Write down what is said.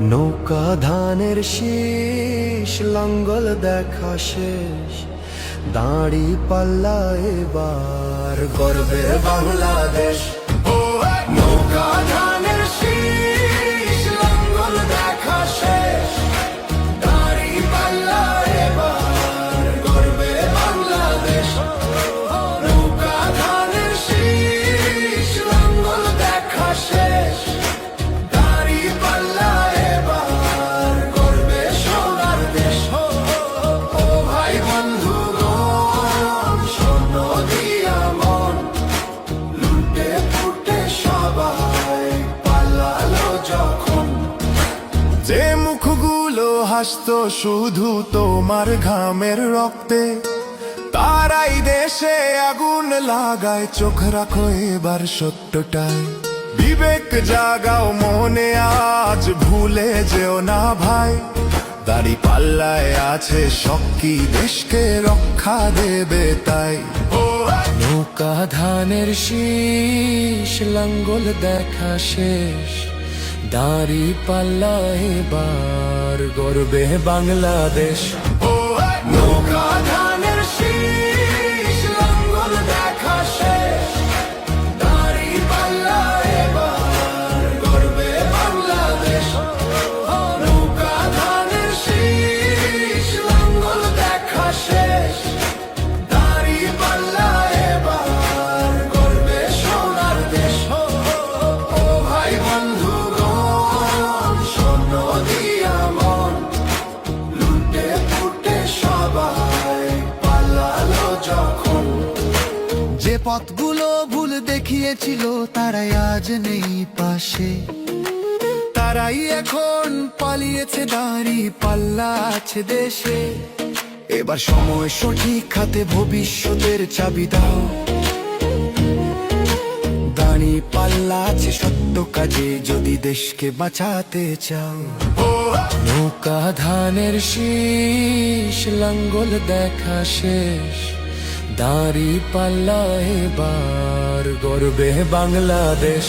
নৌকা ধানের শীষ লাঙ্গল দেখা শেষ, দাঁড়ি পাল্লা এবার গর্বে বাংলাদেশ। নৌকা ধানের শীষ লাঙ্গল দেখা শেষ, দাঁড়ি পাল্লা এবার গর্বে বাংলাদেশ। নৌকা ধানের শীষ লাঙ্গল দেখা শেষ, দাঁড়ি পাল্লা এবার গর্বে সোনার দেশ। ও ভাই বন্ধুগণ, স্বর্ণ দিয়া মন লুটে ফুটে সবাই পালালো যখন। যে মুখগুলো হাসতো শুধু তোমার ঘামের রক্তে, তারাই দেশে আগুন লাগায়। চোখ রাখো এবার সত্যটাই, বিবেক জাগাও মনে, আজ ভুলে যেও না ভাই। দাড়ি পাল্লায় আছে শক্তি, দেশকে রক্ষা দেবে তাই। নৌকা ধানের শীষ লাঙ্গল দেখা শেষ, দাড়ি পাল্লা এবার গর্বে বাংলাদেশ। নৌকা ধানের শীষ লাঙ্গল দেখা শেষ, দাড়ি পাল্লা এবার গর্বে বাংলাদেশ। নৌকা ধানের শীষ লাঙ্গল দেখা শেষ, দাড়ি পাল্লা এবার গর্বে সোনার দেশ। ও ভাই বন্ধুগণ, স্বর্ণ দিয়া মন লুটে ফুটে সবাই পালালো যখন। যে পথগুলো ভুল দেখিয়েছিল তারাই আজ নেই পাশে, তারাই এখন পালিয়েছে, দাঁড়ি পাল্লা আছে দেশে। এবার সময় সঠিক হাতে, ভবিষ্যতের চাবি দাও। দাঁড়ি পাল্লা আছে সত্য কাজে, যদি দেশকে বাঁচাতে চাও। নৌকা ধানের শীষ লাঙ্গল দেখা শেষ, দাঁড়ি পাল্লা এবার গর্বে বাংলাদেশ।